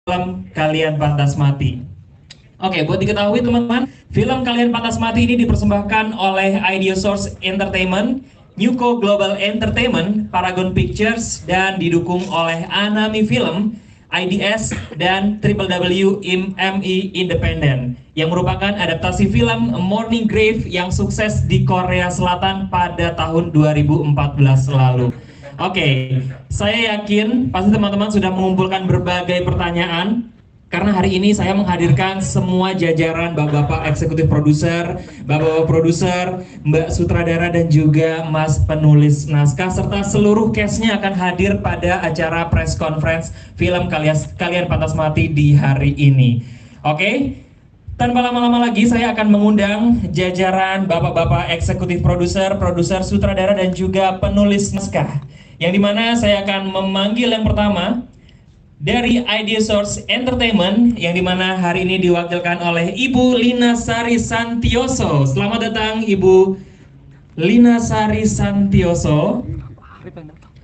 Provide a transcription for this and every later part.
film Kalian Pantas Mati. Oke, buat diketahui teman-teman, film Kalian Pantas Mati ini dipersembahkan oleh Ideosource Entertainment, Newco Global Entertainment, Paragon Pictures, dan didukung oleh Anami Film, IDS, dan WWMI Independent, yang merupakan adaptasi film Morning Grave yang sukses di Korea Selatan pada tahun 2014 lalu. Oke, saya yakin pasti teman-teman sudah mengumpulkan berbagai pertanyaan karena hari ini saya menghadirkan semua jajaran bapak-bapak eksekutif produser, bapak-bapak produser, mbak sutradara dan juga mas penulis naskah serta seluruh cast-nya akan hadir pada acara press conference film Kalian Pantas Mati di hari ini. Oke? Tanpa lama-lama lagi saya akan mengundang jajaran bapak-bapak eksekutif produser, produser sutradara dan juga penulis naskah. Yang dimana saya akan memanggil yang pertama dari Ideosource Entertainment yang dimana hari ini diwakilkan oleh Ibu Lina Sari Santioso. Selamat datang Ibu Lina Sari Santioso.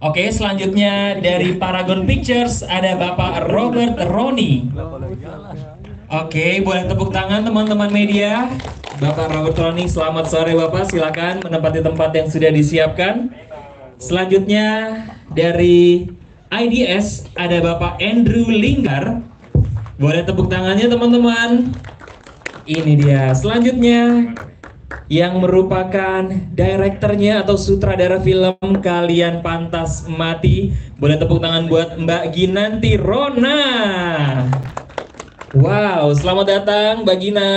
Oke, selanjutnya dari Paragon Pictures ada Bapak Robert Roni. Oke, boleh tepuk tangan teman-teman media. Bapak Robert Roni, selamat sore Bapak. Silakan menempati tempat yang sudah disiapkan. Selanjutnya dari IDS ada Bapak Andrew Linggar. Boleh tepuk tangannya teman-teman. Ini dia. Selanjutnya yang merupakan direkturnya atau sutradara film Kalian Pantas Mati. Boleh tepuk tangan buat Mbak Ginanti Rona. Wow, selamat datang Mbak Gina.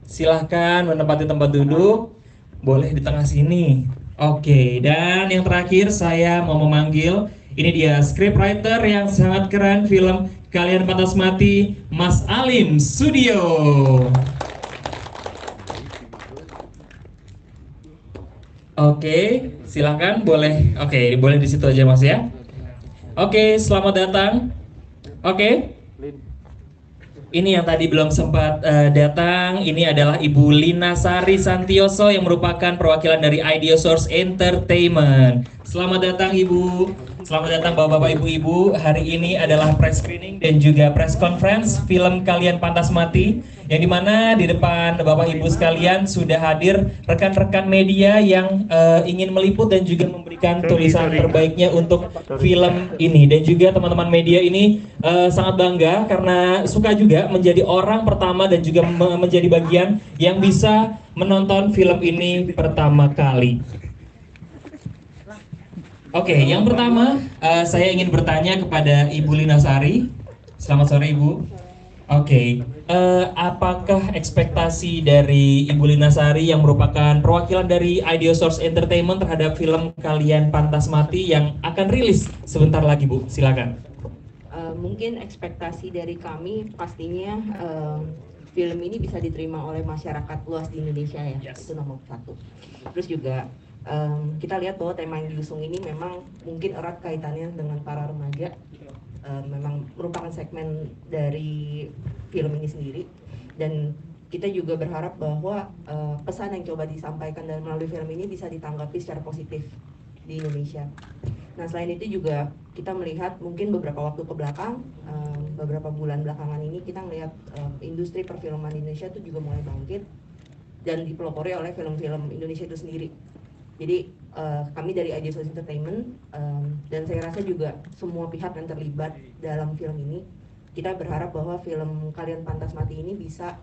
Silahkan menempati tempat duduk. Boleh di tengah sini. Oke, dan yang terakhir saya mau memanggil, ini dia scriptwriter yang sangat keren film Kalian Pantas Mati, Mas Alim Sudio. Oke, silahkan boleh. Oke, boleh di situ aja Mas ya. Oke, selamat datang. Oke. Ini yang tadi belum sempat datang, ini adalah Ibu Lina Sari Santioso yang merupakan perwakilan dari Ideosource Entertainment. Selamat datang Ibu, selamat datang Bapak-Bapak Ibu-Ibu. Hari ini adalah press screening dan juga press conference film Kalian Pantas Mati, yang dimana di depan Bapak Ibu sekalian sudah hadir rekan-rekan media yang ingin meliput dan juga memberikan tulisan terbaiknya untuk film ini. Dan juga teman-teman media ini sangat bangga karena suka juga menjadi orang pertama dan juga menjadi bagian yang bisa menonton film ini pertama kali. Oke, yang pertama saya ingin bertanya kepada Ibu Lina Sari. Selamat sore Ibu. Oke, apakah ekspektasi dari Ibu Lina Sari yang merupakan perwakilan dari Ideosource Entertainment terhadap film Kalian Pantas Mati yang akan rilis sebentar lagi Bu? Silakan. Mungkin ekspektasi dari kami pastinya film ini bisa diterima oleh masyarakat luas di Indonesia ya, itu nomor satu. Terus juga kita lihat bahwa tema yang diusung ini memang mungkin erat kaitannya dengan para remaja. Memang merupakan segmen dari film ini sendiri, dan kita juga berharap bahwa pesan yang coba disampaikan dan melalui film ini bisa ditanggapi secara positif di Indonesia. Nah, selain itu juga kita melihat mungkin beberapa waktu ke belakang, beberapa bulan belakangan ini kita melihat industri perfilman Indonesia itu juga mulai bangkit dan dipelopori oleh film-film Indonesia itu sendiri. Jadi kami dari Ideosource Entertainment dan saya rasa juga semua pihak yang terlibat dalam film ini, kita berharap bahwa film Kalian Pantas Mati ini bisa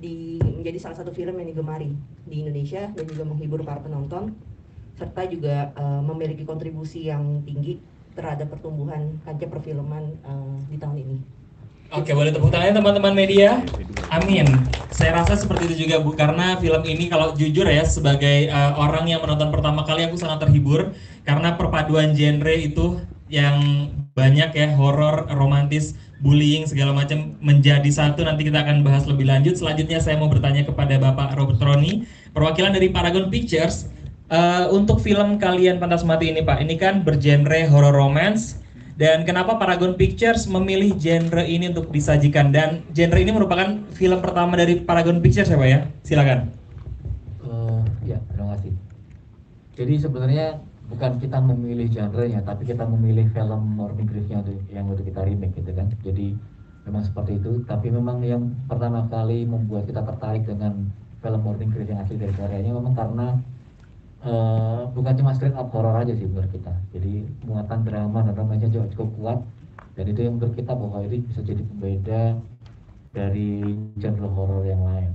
menjadi salah satu film yang digemari di Indonesia dan juga menghibur para penonton, serta juga memiliki kontribusi yang tinggi terhadap pertumbuhan kancah perfilman di tahun ini. Oke, boleh tepuk tangannya teman-teman media. Amin. Saya rasa seperti itu juga Bu, karena film ini kalau jujur ya sebagai orang yang menonton pertama kali aku sangat terhibur karena perpaduan genre itu yang banyak ya, horor, romantis, bullying segala macam menjadi satu. Nanti kita akan bahas lebih lanjut. Selanjutnya saya mau bertanya kepada Bapak Robert Roni, perwakilan dari Paragon Pictures. Untuk film Kalian Pantas Mati ini Pak, ini kan bergenre horror romance. Dan kenapa Paragon Pictures memilih genre ini untuk disajikan? Dan genre ini merupakan film pertama dari Paragon Pictures ya Pak ya? Silakan. Ya, terima kasih. Jadi sebenarnya bukan kita memilih genre-nya, tapi kita memilih film Morning Grave yang udah kita remake gitu kan. Jadi memang seperti itu. Tapi memang yang pertama kali membuat kita tertarik dengan film Morning Grace yang asli dari Koreanya memang karena bukan cuma straight up horror aja sih menurut kita. Jadi muatan drama dan dramanya juga cukup kuat, dan itu yang menurut kita bahwa ini bisa jadi pembeda dari genre horror yang lain.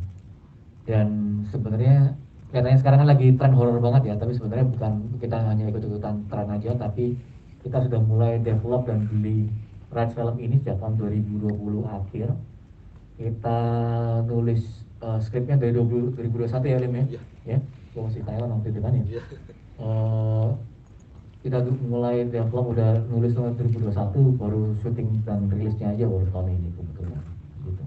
Dan sebenarnya katanya sekarang kan lagi tren horror banget ya, tapi sebenarnya bukan kita hanya ikut-ikutan tren aja, tapi kita sudah mulai develop dan beli rights film ini sejak tahun 2020 akhir. Kita nulis skripnya dari 2021 ya Lim ya? Ya, masih Thailand waktu itu kan ya? Kita mulai develop udah nulis tahun 2021, baru syuting dan rilisnya aja baru tahun ini kebetulan gitu.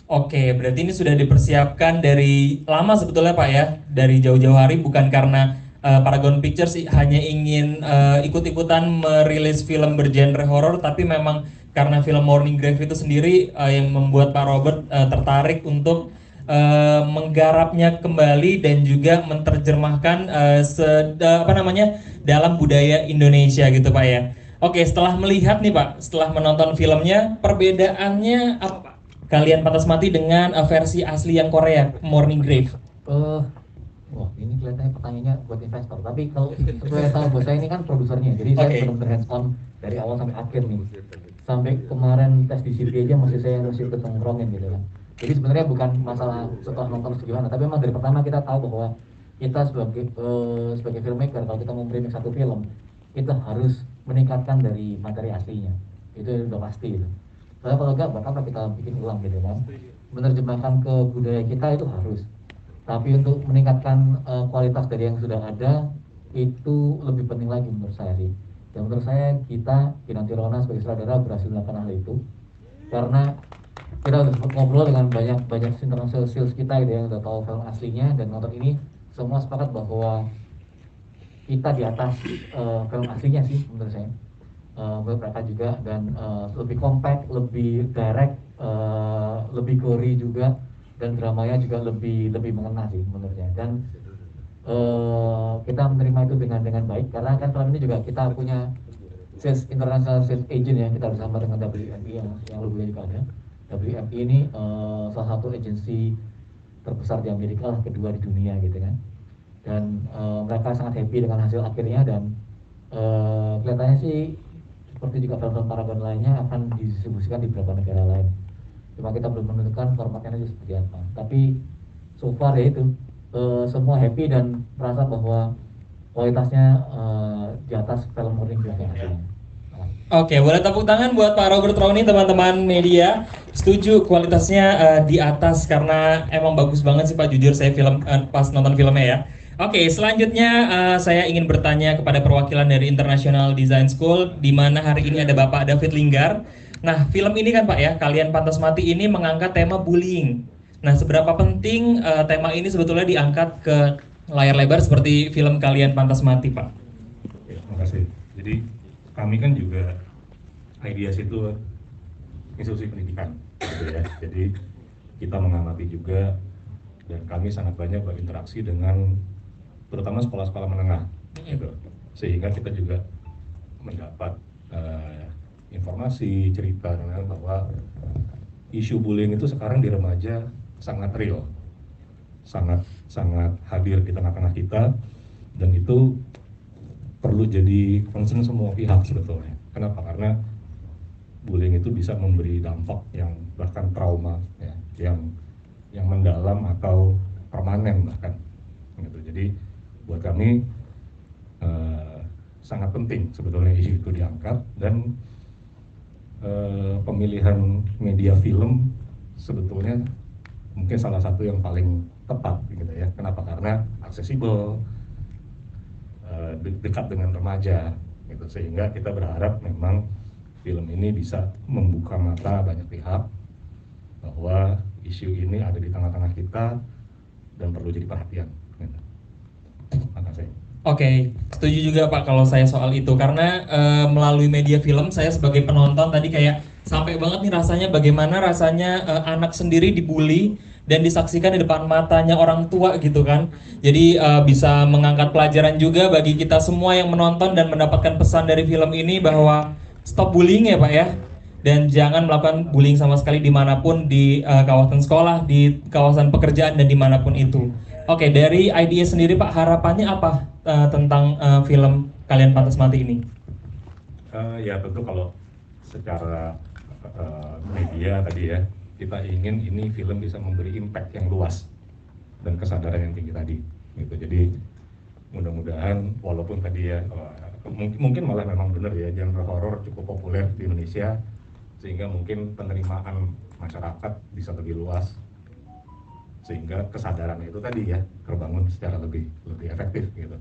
Oke, berarti ini sudah dipersiapkan dari lama sebetulnya Pak ya, dari jauh-jauh hari, bukan karena Paragon Pictures hanya ingin ikut-ikutan merilis film bergenre horor, tapi memang karena film Morning Grave itu sendiri yang membuat Pak Robert tertarik untuk menggarapnya kembali dan juga menerjemahkan dalam budaya Indonesia gitu Pak ya. Oke, setelah melihat nih Pak, setelah menonton filmnya, perbedaannya apa Pak? Kalian Pantas Mati dengan versi asli yang Korea, Morning Grave. Wah, ini kelihatannya pertanyaannya buat investor. Tapi kalau saya tahu, buat saya ini kan produsernya, jadi saya benar-benar hands on dari awal sampai akhir nih. Sampai kemarin tes di CV aja saya masih ikut nongkrongin gitu kan. Jadi sebenarnya bukan masalah setelah nonton gimana, tapi memang dari pertama kita tahu bahwa kita sebagai filmmaker, kalau kita mau remake satu film, kita harus meningkatkan dari materi aslinya. Itu udah pasti gitu. Soalnya kalau enggak, buat apa kita bikin ulang gitu kan? Menerjemahkan ke budaya kita itu harus. Tapi untuk meningkatkan kualitas dari yang sudah ada, itu lebih penting lagi menurut saya sih. Dan menurut saya kita, Kinanti Rona sebagai sutradara berhasil melakukan hal itu. Karena kita udah ngobrol dengan banyak international sales kita gitu yang udah tahu film aslinya, dan nonton ini semua sepakat bahwa kita di atas film aslinya sih menurut saya. Menurut mereka juga, dan lebih compact, lebih direct, lebih gory juga, dan dramanya juga lebih mengena sih menurutnya. Dan kita menerima itu dengan baik, karena kan film ini juga kita punya international sales agent yang kita bersama dengan WMI yang lebih juga ada. WMI ini salah satu agensi terbesar di Amerika lah, kedua di dunia gitu kan. Dan mereka sangat happy dengan hasil akhirnya, dan kelihatannya sih seperti juga film-film Paragon lainnya akan didistribusikan di beberapa negara lain. Cuma kita belum menentukan formatnya nanti seperti apa. Tapi so far ya itu semua happy dan merasa bahwa kualitasnya di atas film Morning Grave yang aslinya. Oke, boleh tepuk tangan buat Pak Robert Roni, teman-teman media. Setuju kualitasnya di atas, karena emang bagus banget sih Pak, jujur saya pas nonton filmnya ya. Oke, selanjutnya saya ingin bertanya kepada perwakilan dari International Design School, di mana hari ini ada Bapak David Linggar. Nah, film ini kan Pak ya, Kalian Pantas Mati ini mengangkat tema bullying. Nah, seberapa penting tema ini sebetulnya diangkat ke layar lebar seperti film Kalian Pantas Mati, Pak? Ya, terima kasih. Jadi kami kan juga IDS itu institusi pendidikan, gitu ya. Jadi kita mengamati juga, dan kami sangat banyak berinteraksi dengan terutama sekolah-sekolah menengah, gitu. Sehingga kita juga mendapat informasi, cerita bahwa isu bullying itu sekarang di remaja sangat real, sangat hadir di tengah-tengah kita, dan itu perlu jadi concern semua pihak sebetulnya. Kenapa? Karena bullying itu bisa memberi dampak yang bahkan trauma, ya, yang mendalam atau permanen bahkan. Gitu. Jadi buat kami sangat penting sebetulnya isu itu diangkat, dan pemilihan media film sebetulnya mungkin salah satu yang paling tepat, gitu ya. Kenapa? Karena aksesibel, dekat dengan remaja, gitu. Sehingga kita berharap memang film ini bisa membuka mata banyak pihak bahwa isu ini ada di tengah-tengah kita dan perlu jadi perhatian. Gitu. Terima kasih. Oke, setuju juga Pak kalau saya soal itu, karena melalui media film saya sebagai penonton tadi kayak sampai banget nih rasanya bagaimana rasanya anak sendiri dibully dan disaksikan di depan matanya orang tua gitu kan. Jadi bisa mengangkat pelajaran juga bagi kita semua yang menonton dan mendapatkan pesan dari film ini bahwa stop bullying ya Pak ya. dan jangan melakukan bullying sama sekali dimanapun, di kawasan sekolah, di kawasan pekerjaan, dan dimanapun itu. Oke, dari IDA sendiri Pak, harapannya apa tentang film Kalian Pantas Mati ini? Ya tentu kalau secara media tadi ya, kita ingin ini film bisa memberi impact yang luas dan kesadaran yang tinggi tadi gitu. Jadi mudah-mudahan walaupun tadi ya mungkin malah memang benar ya, genre horor cukup populer di Indonesia sehingga mungkin penerimaan masyarakat bisa lebih luas, sehingga kesadaran itu tadi ya terbangun secara lebih efektif gitu.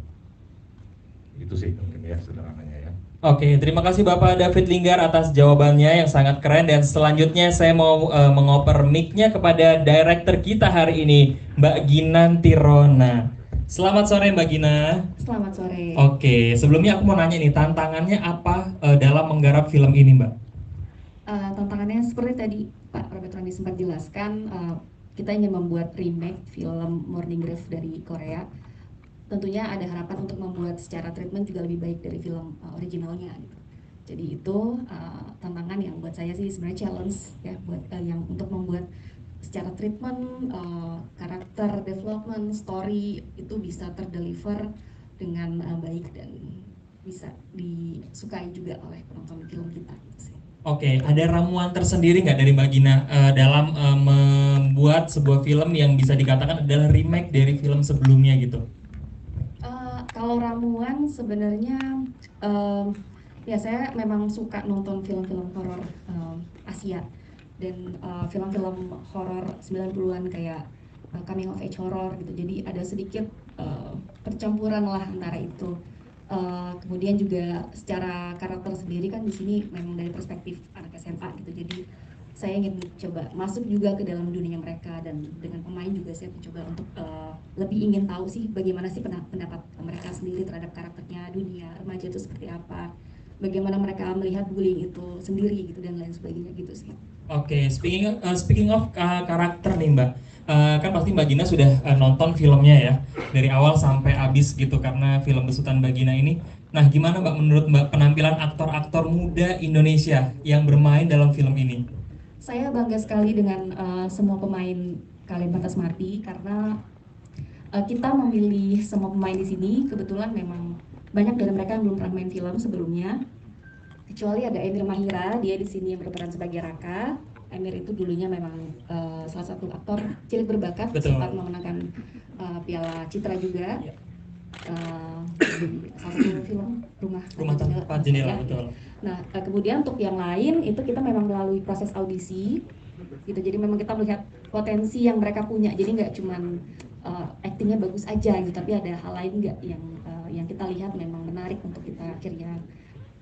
Itu sih mungkin ya sederhananya ya. Oke, terima kasih Bapak David Linggar atas jawabannya yang sangat keren, dan selanjutnya saya mau mengoper mic-nya kepada director kita hari ini, Mbak Ginanti Rona. Selamat sore Mbak Gina. Selamat sore. Oke, sebelumnya aku mau nanya nih, tantangannya apa dalam menggarap film ini Mbak? Tantangannya seperti tadi Pak Robert Randi sempat jelaskan, kita ingin membuat remake film Morning Grave dari Korea. Tentunya ada harapan untuk membuat secara treatment juga lebih baik dari film originalnya gitu. Jadi itu tantangan yang buat saya sih sebenarnya challenge ya, buat yang untuk membuat secara treatment, karakter development, story itu bisa terdeliver dengan baik dan bisa disukai juga oleh penonton film kita gitu sih. Oke, ada ramuan tersendiri nggak dari Mbak Gina dalam membuat sebuah film yang bisa dikatakan adalah remake dari film sebelumnya gitu? Kalau ramuan sebenarnya ya saya memang suka nonton film-film horor Asia dan film-film horor 90-an kayak coming of age horror gitu. Jadi ada sedikit percampuran lah antara itu. Kemudian juga secara karakter sendiri kan di sini memang dari perspektif anak SMA gitu. Jadi saya ingin coba masuk juga ke dalam dunia mereka, dan dengan pemain juga saya mencoba untuk lebih ingin tahu sih bagaimana sih pendapat mereka sendiri terhadap karakternya, dunia remaja itu seperti apa, bagaimana mereka melihat bullying itu sendiri gitu dan lain sebagainya gitu sih. Oke, speaking of karakter nih Mbak, kan pasti Mbak Gina sudah nonton filmnya ya dari awal sampai habis gitu karena film besutan Mbak Gina ini. Nah, gimana Mbak menurut Mbak penampilan aktor-aktor muda Indonesia yang bermain dalam film ini? Saya bangga sekali dengan semua pemain Kalian Pantas Mati karena kita memilih semua pemain di sini. Kebetulan memang banyak dari mereka yang belum pernah main film sebelumnya. Kecuali ada Emir Mahira, dia di sini yang berperan sebagai Raka. Emir itu dulunya memang salah satu aktor cilik berbakat, sempat memenangkan Piala Citra juga. Salah satu film Rumah Tanpa Jendela, betul. Nah, kemudian untuk yang lain itu kita memang melalui proses audisi gitu. Jadi memang kita melihat potensi yang mereka punya. Jadi nggak cuman aktingnya bagus aja gitu, tapi ada hal lain nggak yang kita lihat memang menarik untuk kita akhirnya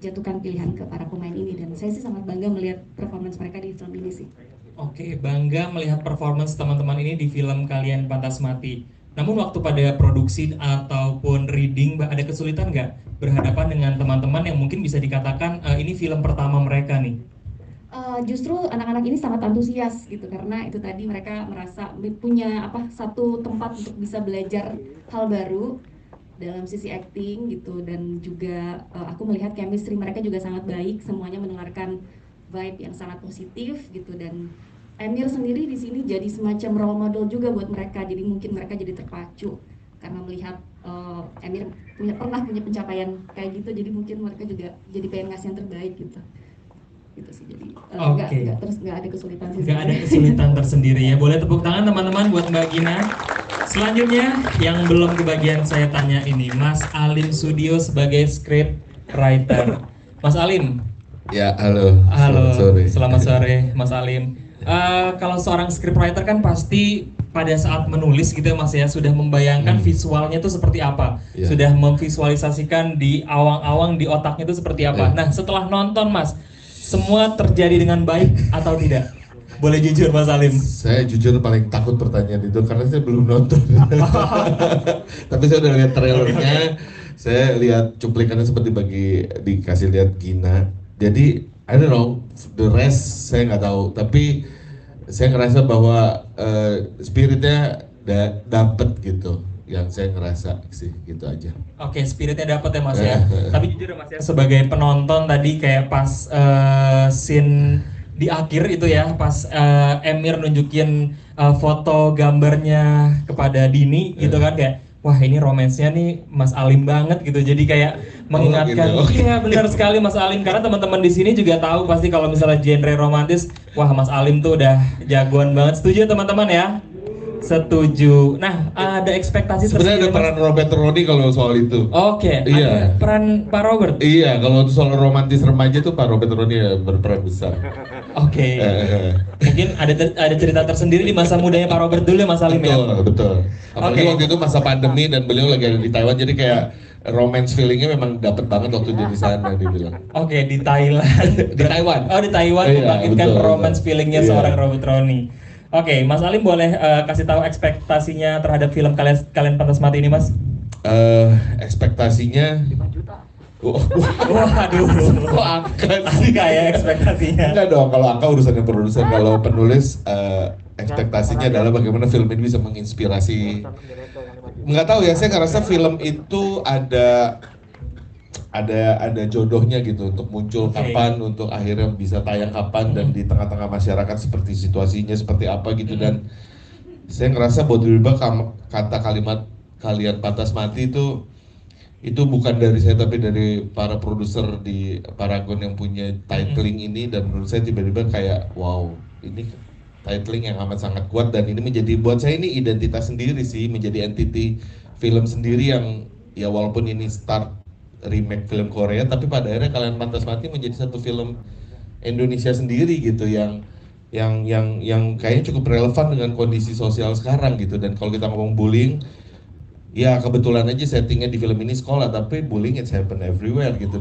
jatuhkan pilihan ke para pemain ini, dan saya sih sangat bangga melihat performance mereka di film ini sih. Oke, bangga melihat performance teman-teman ini di film Kalian Pantas Mati. Namun waktu pada produksi ataupun reading, Mbak, ada kesulitan nggak berhadapan dengan teman-teman yang mungkin bisa dikatakan ini film pertama mereka nih? Justru anak-anak ini sangat antusias gitu, karena itu tadi mereka merasa punya satu tempat untuk bisa belajar hal baru dalam sisi acting gitu, dan juga aku melihat chemistry mereka juga sangat baik, semuanya menularkan vibe yang sangat positif gitu. Dan Emir sendiri di sini jadi semacam role model juga buat mereka, jadi mungkin mereka jadi terpacu karena melihat Emir pernah punya pencapaian kayak gitu, jadi mungkin mereka juga jadi pengen ngasih yang terbaik gitu. Gitu sih, jadi nggak ada kesulitan sih. Nggak ada kesulitan tersendiri ya. Boleh tepuk tangan teman-teman buat Mbak Gina. Selanjutnya yang belum kebagian saya tanya ini, Mas Alim Sudio sebagai script writer. Mas Alim. Ya, halo. Selamat sore Mas Alim. Kalau seorang scriptwriter kan pasti pada saat menulis gitu ya Mas ya, sudah membayangkan visualnya itu seperti apa, sudah memvisualisasikan di awang-awang di otaknya itu seperti apa. Nah, setelah nonton Mas, semua terjadi dengan baik atau tidak? Boleh jujur Mas Alim. Saya jujur paling takut pertanyaan itu karena saya belum nonton. Tapi saya udah lihat trailernya, saya lihat cuplikannya seperti dikasih lihat Gina. Jadi I don't know, the rest saya nggak tahu, tapi saya ngerasa bahwa spiritnya dapet gitu. yang saya ngerasa sih, gitu aja. Oke, spiritnya dapat ya Mas ya. Tapi jujur ya Mas ya, sebagai penonton tadi kayak pas scene di akhir itu ya, pas Emir nunjukin foto gambarnya kepada Dini gitu kan, kayak wah ini romansnya nih Mas Alim banget gitu. Jadi kayak mengingatkan, gitu. iya benar sekali Mas Alim, karena teman-teman di sini juga tahu pasti kalau misalnya genre romantis, wah Mas Alim tuh udah jagoan banget. Setuju teman-teman ya? Setuju. Nah, ada ekspektasi Sebenarnya ada Mas? peran Robert Roni kalau soal itu. Oke, Iya. ada peran Pak Robert. Iya, kalau soal romantis remaja tuh Pak Robert Roni ya berperan besar. Oke. Mungkin ada cerita tersendiri di masa mudanya Pak Robert dulu ya Mas Alim ya. Betul. Apalagi Oke. waktu itu masa pandemi dan beliau lagi ada di Taiwan, jadi kayak romance feelingnya memang dapet banget waktu dia di sana, dia bilang. Oke, di Thailand. Di Taiwan. Oh, di Taiwan Iya, membangkitkan betul. romance feelingnya Iya. seorang Robert Roni. Oke, Mas Alim boleh kasih tahu ekspektasinya terhadap film kalian Pantas Mati ini, Mas? Ekspektasinya 5 juta. Waduh. Kok angka sih? Angka ya ekspektasinya. Enggak dong, kalau angka urusannya produser, kalau penulis ekspektasinya adalah bagaimana film ini bisa menginspirasi. Nggak tahu ya, saya ngerasa film itu ada jodohnya gitu untuk muncul kapan, untuk akhirnya bisa tayang kapan, dan di tengah-tengah masyarakat seperti situasinya seperti apa gitu. Dan saya ngerasa buat kata kalimat kalian pantas mati itu bukan dari saya tapi dari para produser di Paragon yang punya titling ini, dan menurut saya tiba-tiba kayak wow, ini titling yang amat sangat kuat, dan ini menjadi buat saya ini identitas sendiri sih, menjadi entity film sendiri yang ya walaupun ini start remake film Korea, tapi pada akhirnya kalian pantas mati menjadi satu film Indonesia sendiri gitu yang kayaknya cukup relevan dengan kondisi sosial sekarang gitu. Dan kalau kita ngomong bullying, ya kebetulan aja settingnya di film ini sekolah, tapi bullying it's happen everywhere gitu.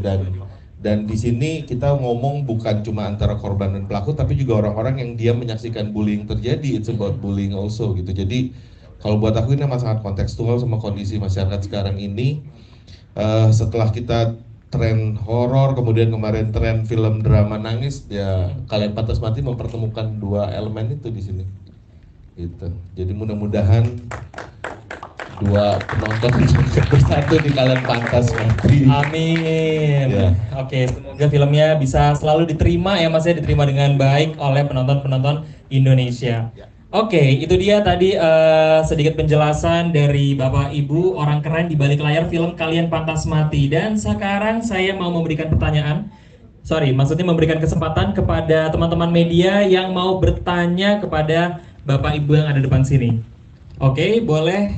Dan di sini kita ngomong bukan cuma antara korban dan pelaku, tapi juga orang-orang yang dia menyaksikan bullying terjadi. It's about bullying also gitu. Jadi kalau buat aku ini sangat kontekstual sama kondisi masyarakat sekarang ini. Setelah kita tren horor, kemudian kemarin tren film drama nangis, ya kalian pantas mati mempertemukan dua elemen itu di sini. Gitu. Jadi mudah-mudahan dua penonton bersatu di kalian pantas mati. Amin. Ya. Oke, semoga filmnya bisa selalu diterima ya Mas ya, diterima dengan baik oleh penonton-penonton Indonesia. Oke, itu dia tadi sedikit penjelasan dari Bapak Ibu orang keren di balik layar film Kalian Pantas Mati. Dan sekarang saya mau memberikan maksudnya memberikan kesempatan kepada teman-teman media yang mau bertanya kepada Bapak Ibu yang ada depan sini. Oke, boleh